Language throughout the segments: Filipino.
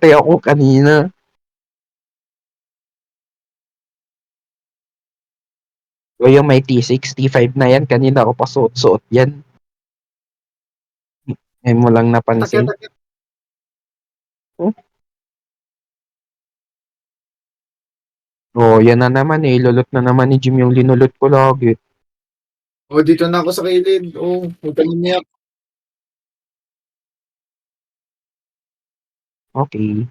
nag-ate ako kanina. O yung may T6, T5 na yan, kanina ako pa suot-suot yan. Ngayon mo lang napansin. Takya-takya. Oh, oh, yan na naman eh. Lulot na naman ni Jim yung linulot ko lagi. Oh, dito na ako sa kilid. Oh, huwag ka umiyak. Okay.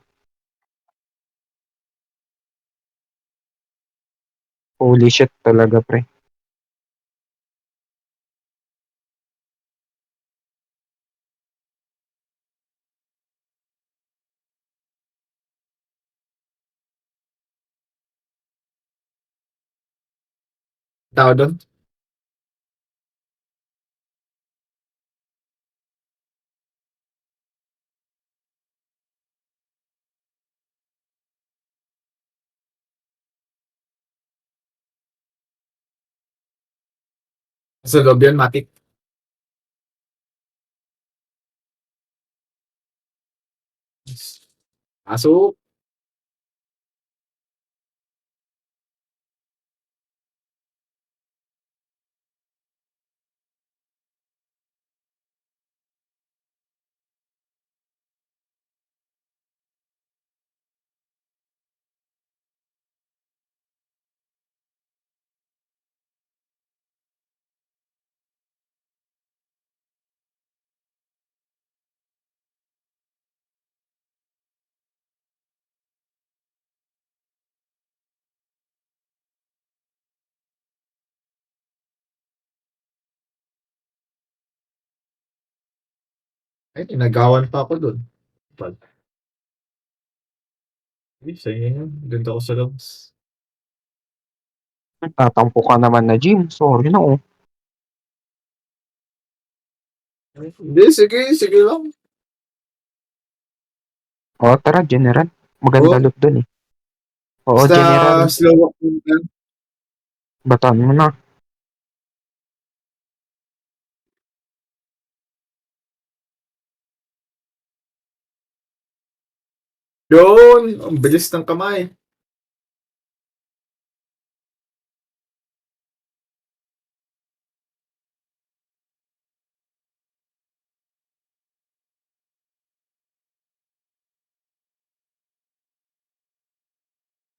Holy shit talaga, pre. Tao doon. Sa loob yan, matik. Pasok. Ay, tinagawan pa ako doon. Pag, ay, sa'yo yun. Ganda ko sa labas. Tatampo ka naman na Jim. Sorry na oh. Hindi, sige, sige lang. Oh, tara, General. Maganda Oh, loot dun eh. Oo, basta General. slow walk mo lang. Bataan mo na. Yun, ang bilis ng kamay.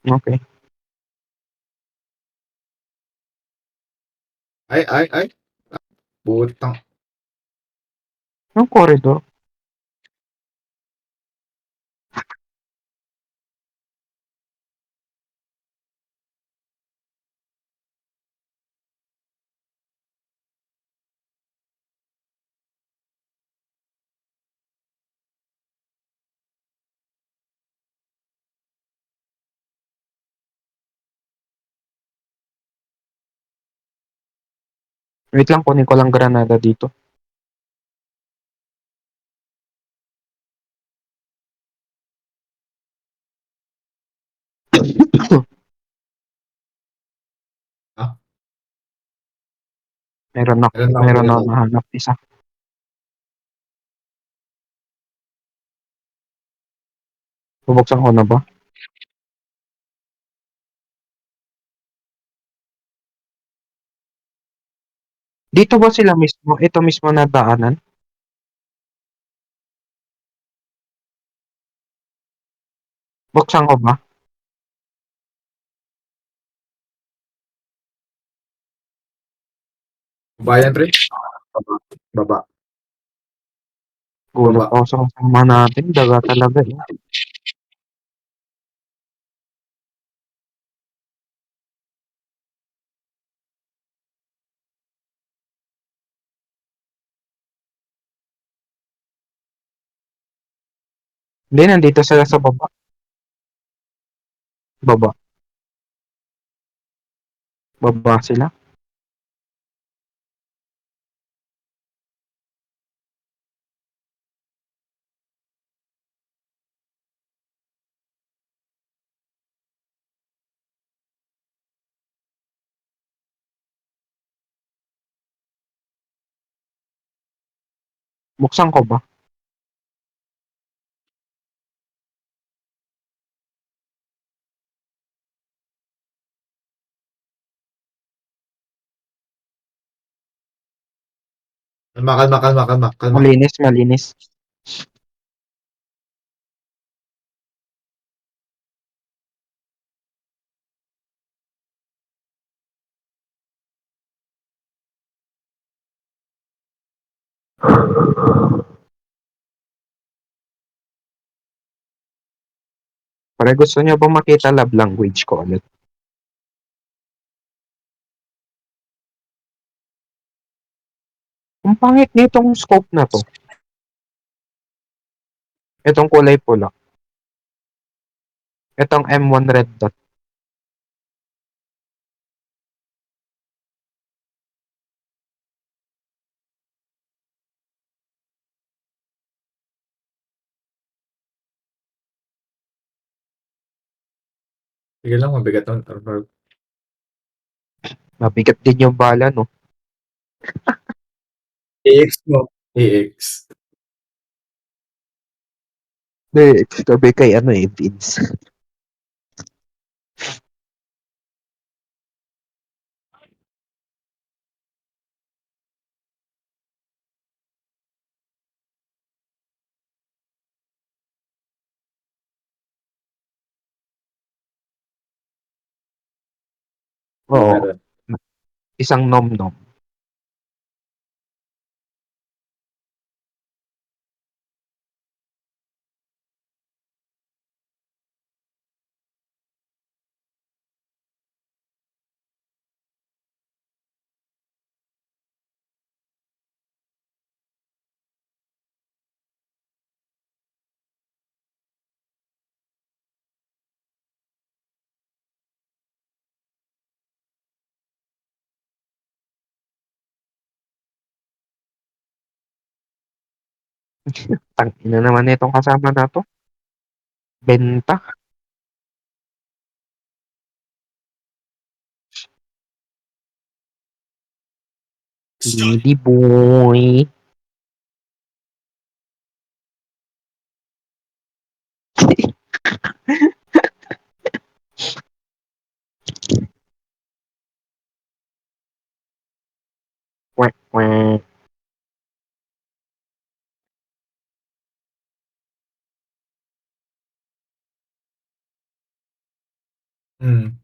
Okay. Ay. Putang. Yung corridor. Wait lang, kunin ko lang granada dito. Ah, Meron ako, meron lang, meron meron ako lang. nahanap isa. Bubuksan ko na ba? Dito ba sila mismo? Ito mismo na daanan? Buksan ko ba? Bayan, pre. Baba. Baba. Gulat Baba. ako sa kasama natin. Daga talaga eh. Hindi, nandito sila sa baba. Baba. Baba sila. Buksan ko ba? Kalma, kalma, kalma, kalma, kalma. Malinis, malinis. Pare, gusto niyo bang makita love language ko ulit? Ang pangit nitong scope na to. Itong kulay pula. Itong M1 red dot. Sige lang, mabigat nun. Mabigat din yung bala, no? AX mo. AX. Hindi, sabi kay ano eh, Vince. Oo, Meron. isang nom-nom. Tangina naman itong kasama na to. Benta. Hindi boy. Kwek, kwek. Hmm.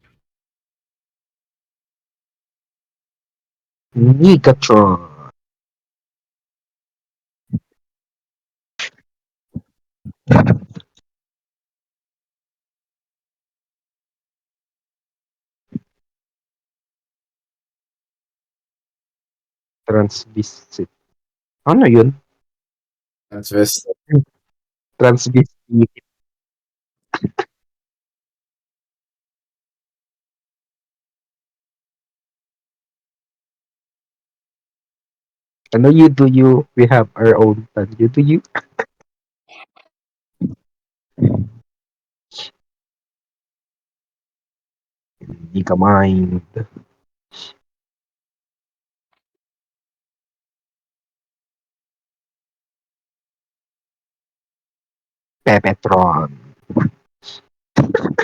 Ligatron. Transvisit. Ano yun? Transvest. Transvisit. Ano you do you? We have our own plan. You do you? Hindi ka mind. Pepetron.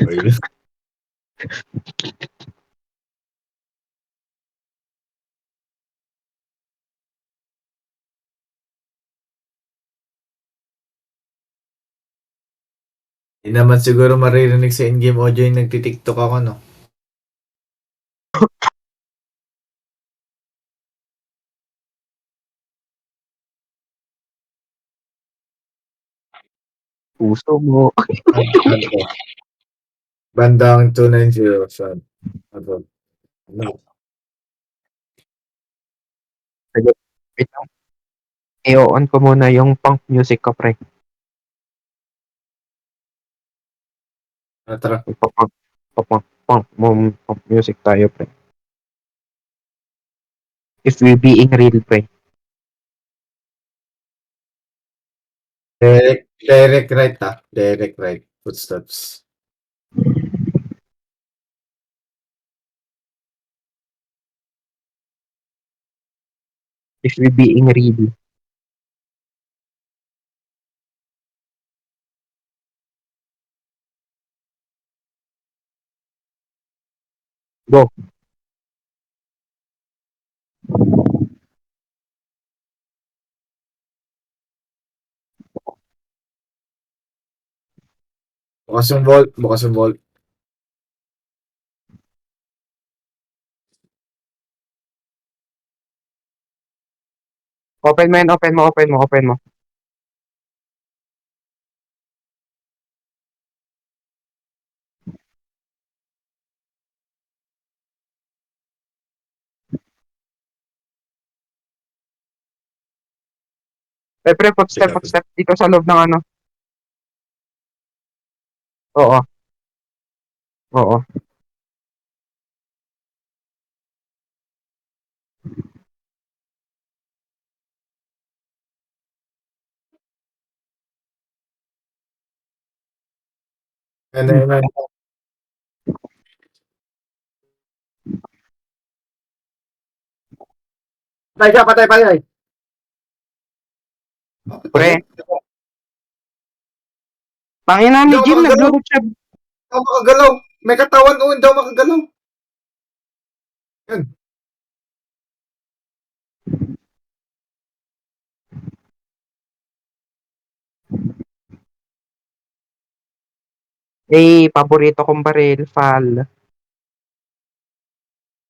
Oil. Hindi naman siguro maririnig sa in-game audio yung nagtitiktok ako, no? Puso mo. Ano to? Bandang 290. Saan? Ano? Ano? Sige. Wait lang. I-on ko muna yung punk music ko, pre. Tara. Punk, punk, punk music tayo, pre. If we being real, pre. Direct right, ah. Direct right. Footsteps. If we being real. Go. Bukas yung vault, bukas yung vault. Open mo yan, open mo. Pre, footstep dito sa loob ng ano. Oo, oo. Ano yun? Patay ka, patay. Pre, Patay? pangina Hindi ni ako Jim, makagalaw. naglulot siya. Hindi ako makagalaw. May katawan, hindi ako makagalaw. Yan. Paborito kong baril, Fal.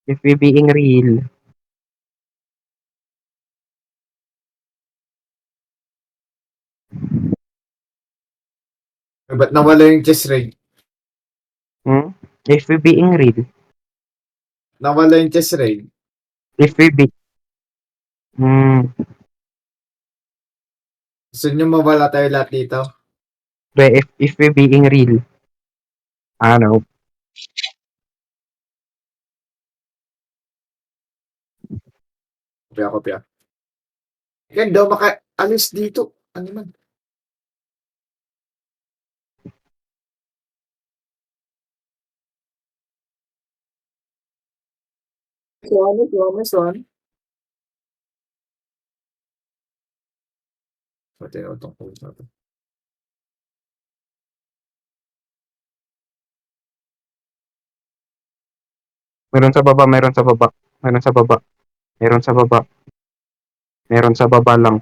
If we being real. Ba't nawala yung chest raid? Hmm? If we being real. Nawala yung chest raid. If we be... Hmm. Gusto nyo mawala tayo lahat dito? Pre, if we being real. Ano? Kopya. Yan daw maka-alis dito. Ano man? Swan. Pati na itong code na to. Meron sa baba, meron sa baba. Meron sa baba. Meron sa baba. Meron sa baba lang.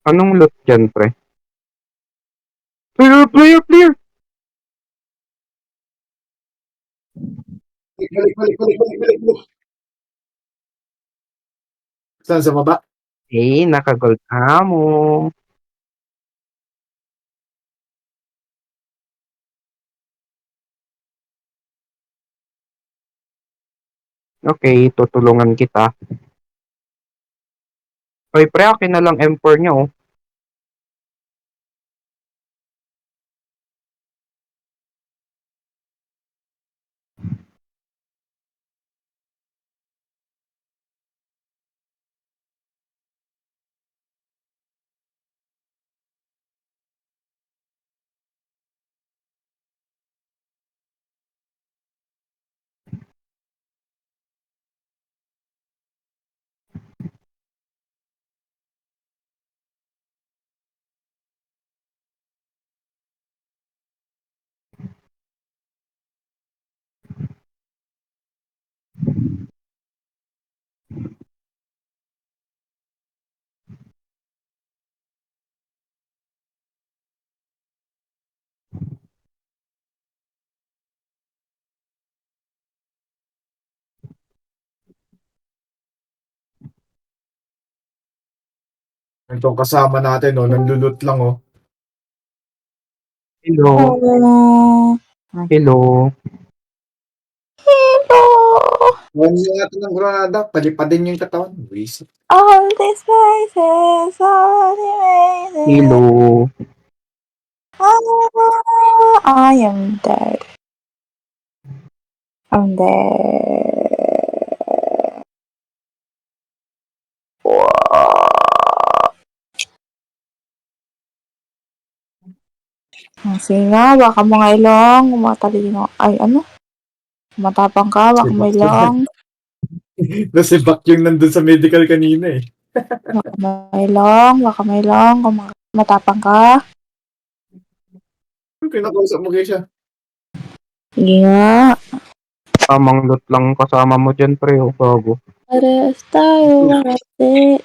Anong loot dyan, pre? Clear! Balik. Saan sa baba? Naka-gold ammo. Okay, tutulungan kita. Oy, pre, akin na lang M4 niya, oh. Itong kasama natin, oh, nandulot lang, oh. Hello. Hello. Huwag niyo natin ng granada, palipadin yung katawan. Waste. All these places, all the amazing. Hello. I am dead. I'm dead. Sige nga, baka mga ilong, mga talino. Ay, ano? Matapang ka, baka may lang. Si Bak yung nandun sa medical kanina eh. Baka may lang, baka may lang. Kung matapang ka. Pinakausap mo kayo siya. Sige nga. Tamang loot lang kasama mo dyan, pre. O, gago. Pares tayo kasi.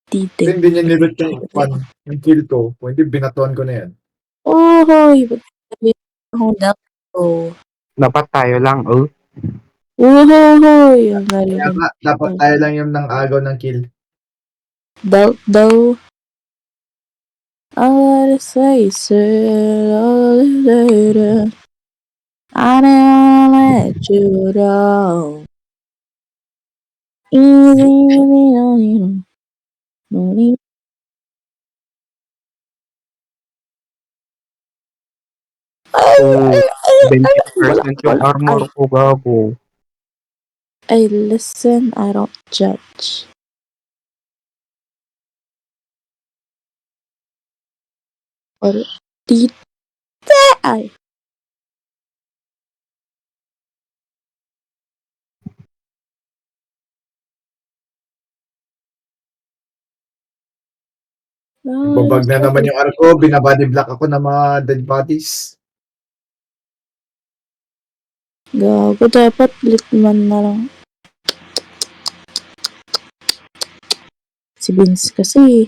Kasi hindi niya nilot yung kill ko. Kung hindi, binatuan ko na yan. Uhoy, ba't sabihin ako na ko? Dapat tayo lang, oh. Uhoy, ang Kaya galing. nga, dapat tayo lang yung nang agaw ng kill. Daw. I wanna say, sir, later. I don't let you down. Easy, no need. Oh, Wala, 70% yung wala. armor ko, gago. I listen, I don't judge. Or, tite, ay. Babag na naman yung arko, binabody block ako ng mga dead bodies. Gago, dapat litman na lang. Si Vince kasi.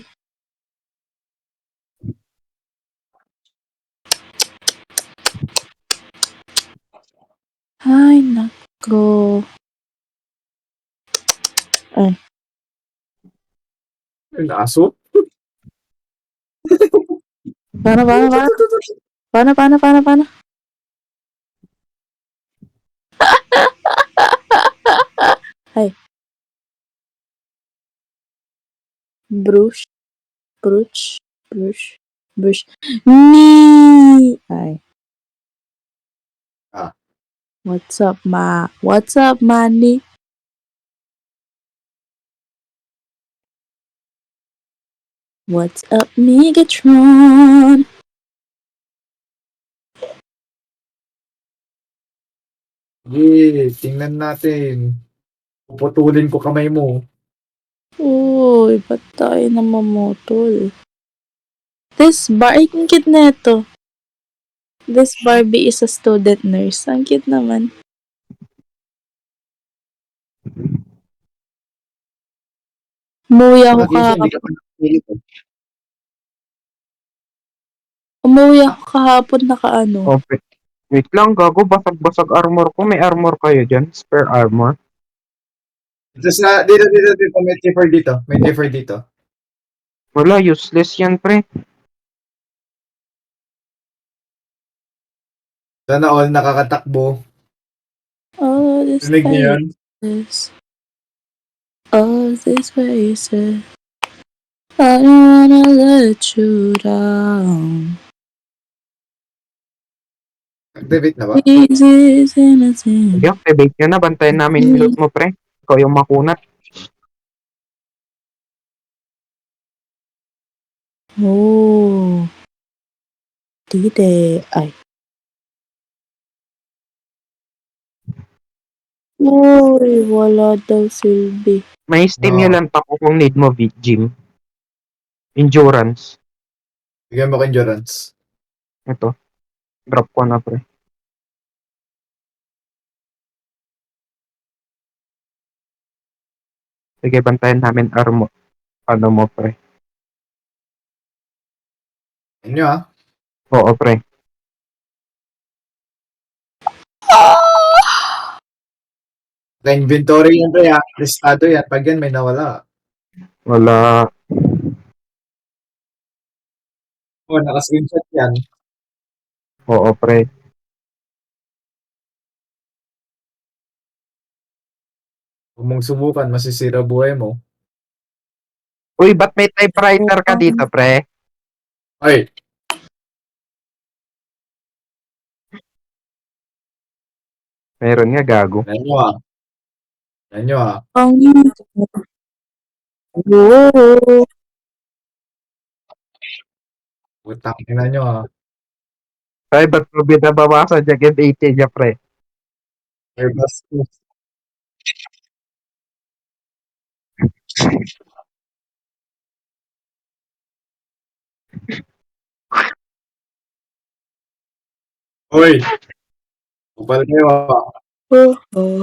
Ay, nako. Yung aso? Paano? Ay. Brush. Ni. Ay. Ah. What's up, ma? What's up, Manny? What's up, Megatron? Yeah, tingnan natin. Puputulin ko kamay mo. Uy, ba't tayo namamotol? This ang cute na ito. This Barbie is a student nurse. Ang cute naman. Umuwi ako Nakakisa, hindi ka pa nakapili ko. kahapon nakaano. Oh, wait lang, gago. Basag-basag armor ko. May armor kayo dyan? Spare armor? Dito, may differ dito. May differ dito. Wala, useless yan, pre. Sana all nakakatakbo. All this Rinig niyo yun? faces. All these faces. I don't wanna let you down. Activate na ba? Easy is innocent. Sige, activate nyo na. Bantayan namin yung loot mo, pre. Ikaw yung makunat. Oh. Tite. Ay. Uy, wala daw silbi. May stimulant ako kung need mo, Jim. Endurance. Bigyan mo ko endurance. Ito. Drop ko na, pre. Sige, bantayan namin armor. Ano mo, pre? Inyo ah. Oo, pre. Na-inventory yan pre ah. Listado yan. Pag yan may nawala. Wala. Oh, naka-screenshot yan. Oo, pre. Kung mong subukan, masisira buhay mo. Uy, ba't may typewriter ka dito, pre? Ay, Meron nga, gago. yan nyo ah. Yan nyo ah. Ang oh. Putang ina nyo ah. Ay, ba't mo binabawasan dyan yung 80 niya, pre? Ay, bastos. Hoy, kupal kayo ah.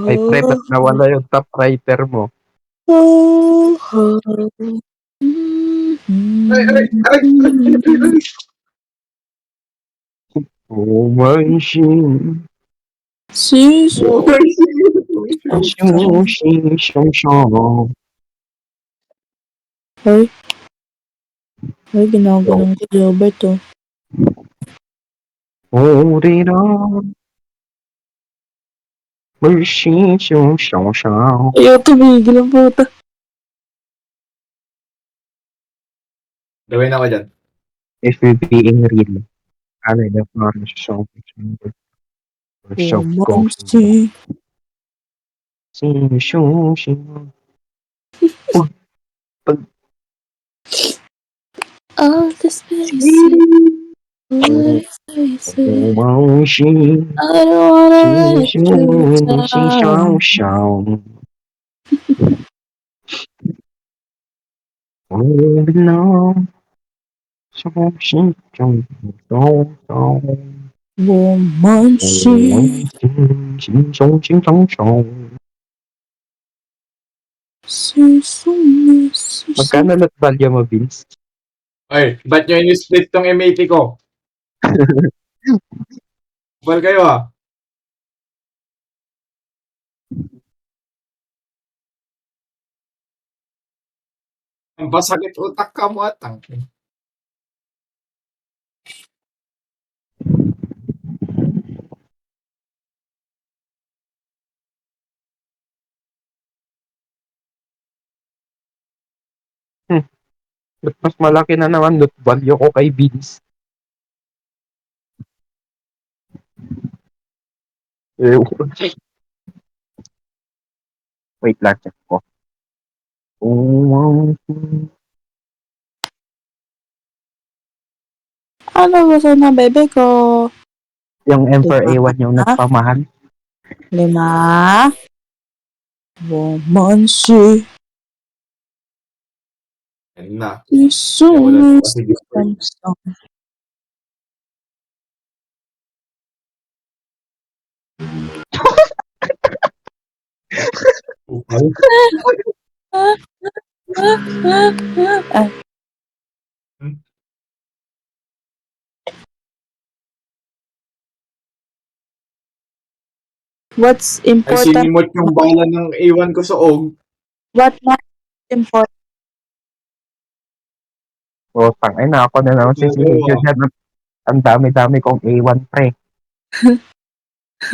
Ay, pre, ba't nawala yung top writer mo? Ay, ay, ay, ay, ay. Oh, my shing. Siso. Shing, shing, shong, shong. Ay, ginaganon ko, Gilbert, oh. Oh, did my shing, shong, shong, shong. Ayaw tumigil ang puta. Gawin ako dyan. If we're being real, ano yung parang shong, shong, shong, Romancy. shing, shong, shong. All the space. Oh, my shing, I don't wanna shing, let you shing, shing, shong, down. shong. Oh, no. Shong, shing, shong, shong, shong. Romancy. Siso. Magkano lot value mo, Vince? Ay, ba't nyo in-split tong MAT ko? Kupal kayo ah. Ang pasakit utak ka mo atang. Ba't mas malaki na naman lot value ko kay Vince? Wait lang, check ko. Ano ba na bebe ko? Yung Emperor Lima. A1 yung nagpamahal. 5. Romancy. Yan na. Siso. Wala na kasi gusto. Kupal. What's Ay, important? sinimot yung bala ng A1 ko sa og. What not important? O, tangay na ako na naman si Silvio dyan. Ang dami-dami kong A1 pre.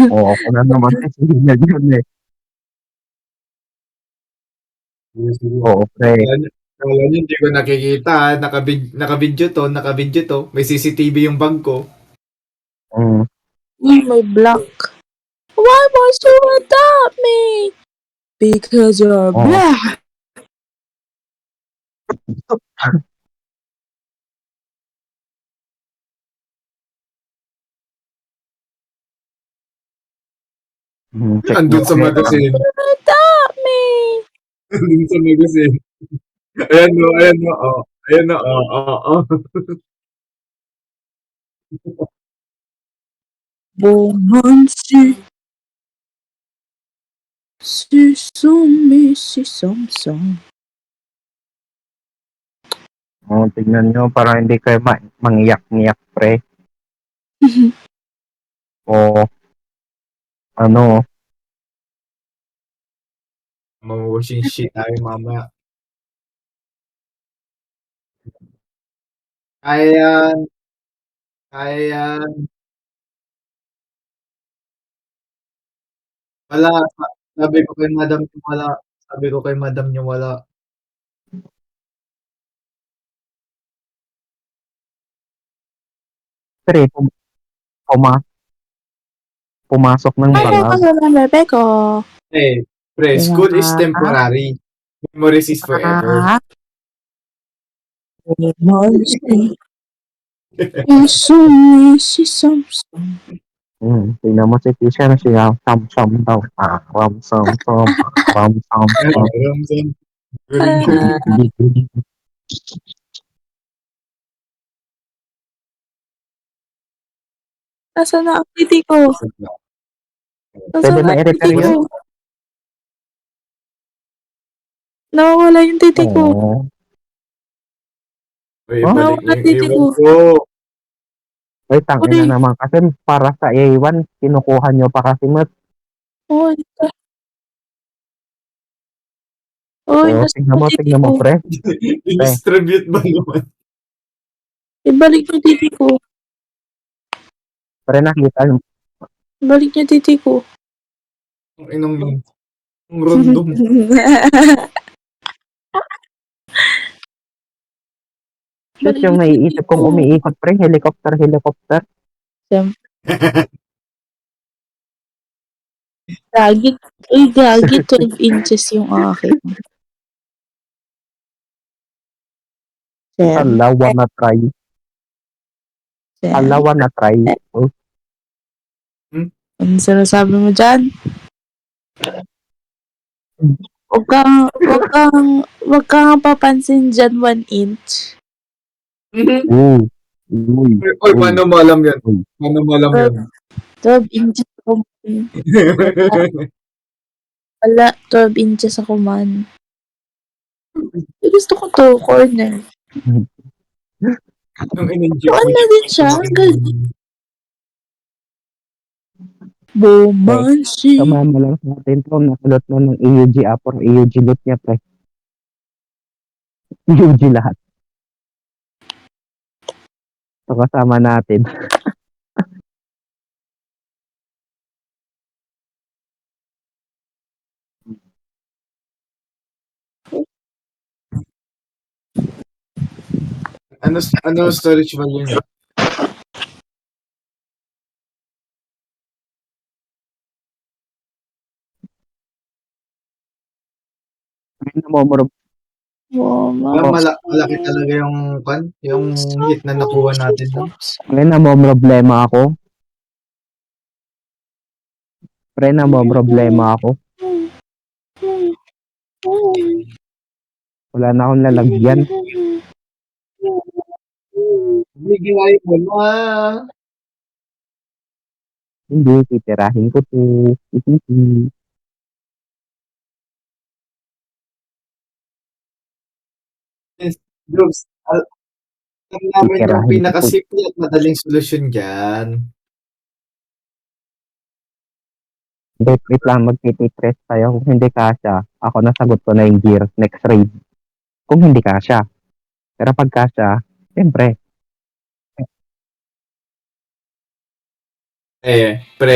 O, ako na naman si Silvio dyan eh. Oo, pre. Kala nyo, hindi ko nakikita. Naka-video to. May CCTV yung bag ko. Mm. May black. Why must you adopt me? Because you're Oo. black. Check Andun nyo sa ulit. magazine. Adopt me. Andun sa magazine. Ayan no, ayan no. Oh. Ayan no, oh. Romancy. Sisumi si Samsung. O, tignan nyo, para hindi kayo mangiyak-ngiyak pre. O, ano, Mamawashing shit tayo mamaya. Ayan. Ayan. Wala. Sabi ko kay madam niyo wala. Sabi ko kay madam niyo wala. pre, puma- pumasok ng Ano bangag. ba na bebe ko? Pre, school is temporary. Memories is forever. Romancy. Sisumi si Samsung. Tingnan mo si teacher siya, sam daw. Sam. Ano, Ramzan? Galing. Nasaan na ang titi ko? Pwede Nasaan na ba ang titi i-repair ko? yun? Nawawala yung titi ko. Oo. Uy, Oh? balik niyo Nawawala yung titi ewan ko. ko. Ay, tangina Uy, naman kasi para sa A1, kinukuha nyo pa kasi mat. uy, uy, Oo, nasaan ang titi tingnan mo, ko? pre. Distribute ba naman? Ibalik yung titi ko. Pre, nakita nyo. Ibalik yung titi ko. Ang inong yun. Ang random. Shit, Balik yung yung titi naiisip kong ko. umiikot, pre. Helicopter. Siyempre, gagi. Uy, gagi. 12 inches yung akin. Siyempre, Alawa na try. Oh, Ano sinasabi mo dyan? Huwag kang papansin dyan 1 inch. uy. Uy, paano mo alam yun? Uy. Paano mo alam yun? 12 inches ako man. Wala, 12 inches ako man. Gusto ko to, corner. Ang in-inject Tuan mo na din siya. Ang galing. Bomanshi. Kamama lang sa atin to, nakulot mo ng EUG Apor, EUG loot niya, pre. EUG lahat. So, kasama natin. Ano storage value niya? Ngayon namomorob. Malaki talaga yung hit na nakuha natin. No? Ngayon namomroblema ako. Pre, namomroblema ako. Wala na akong lalagyan. Gigiwain mo na. Hindi, titirahin ko to. Groups, alam namin yung Titirahin ko to. pinakasimple at madaling solusyon dyan. Wait lang, magtititress tayo. Kung hindi kasha, ako nasagot ko na yung gear next raid. Kung hindi kasha. Pero pag kasha, siyempre, Pre,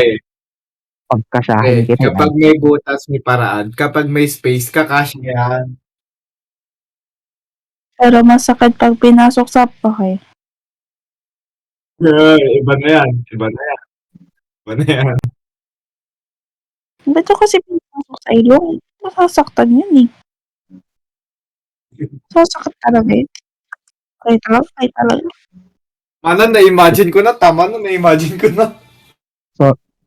pag kasyahin kita yan. kapag may butas, may paraan. Kapag may space, kakasya yan. Pero masakit pag pinasok sa pakay. Iba na yan. Ba't yung kasi pinasok sa ilong? Masasaktan yun eh. Sasakit talaga eh. Kaya talaga. Ano, na-imagine ko na. Tama na, na-imagine ko na.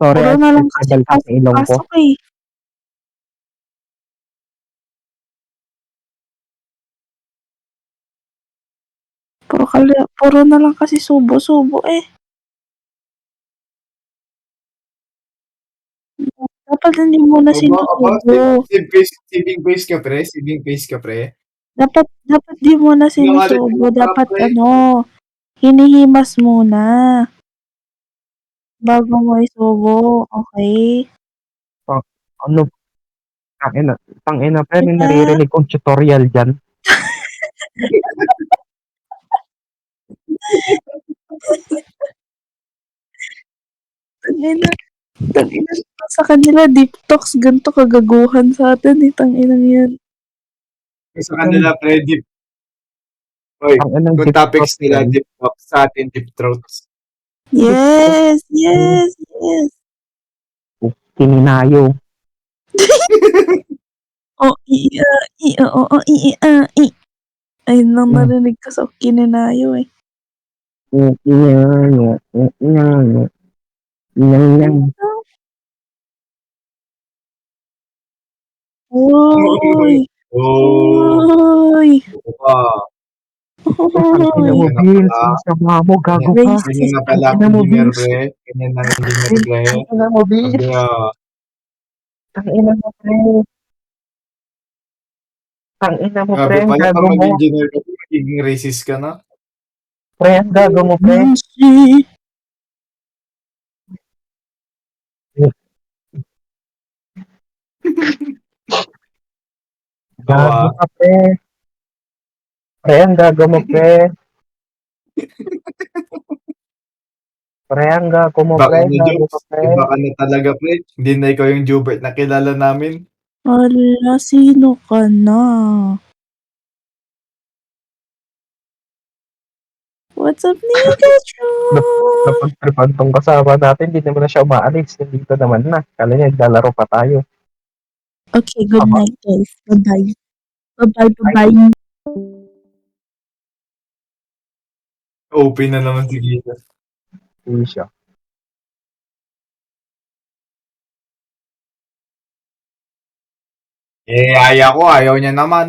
Sorry, Puro na lang kasi accessible ka sa ilong ko. pasok eh. Puro na lang kasi subo eh. Dapat hindi mo na sinusubo. Saving face ka, pre. Dapat di mo na Sinungaling sinusubo. mo, Dapat pre. hinihimas muna. Bago mo isubo. Okay? Ano? Tangina, pero naririnig kong tutorial dyan. Tangina sa kanila, deep talks, ganito kagaguhan sa atin eh, tanginang yan. Sa kanila, pre, deep. Oy, Tanginang kung deep topics throat nila, yan. deep talk, sa atin, deep throats. Yes. Kininayo. Ay, nang narinig ka sa kininayo eh. Kininayo. Yang. Uy! Oh, Uy! oo ka. Tangina Uy! mo, Ganyan ka na Vince. pala. Ang sama mo, gago ka. Ganyan Racist. na pala ang Tangina mo, engineer, Vince. pre. Ganyan ang engineer, pre. Tangina mo, Sabi, Vince. Tangina mo, pre. Tangina mo, pre. grabe Ang pala gago pag mo. mag-engineer ka, magiging racist ka na. Pre, ang gago mo, pre. Nancy. Gago Tawa. ka, pre. Pre, ang gago mo, pre. Pre, ang gago mo, Baka pre. na Gago ka, jokes. pre. Iba ka na talaga, pre. Hindi na ikaw yung Jubert na kilala namin. Hala, sino ka na? What's up, Pikachu? Napagtripan tong kasama natin, hindi naman na siya umaalis. Nandito naman na. Kala niya, naglalaro pa tayo. Okay, good Aba, night, guys. Bye-bye. Bye-bye, ay, bye-bye. OP na naman si Gita. hindi siya. Eh, ayaw ko. Ayaw niya naman.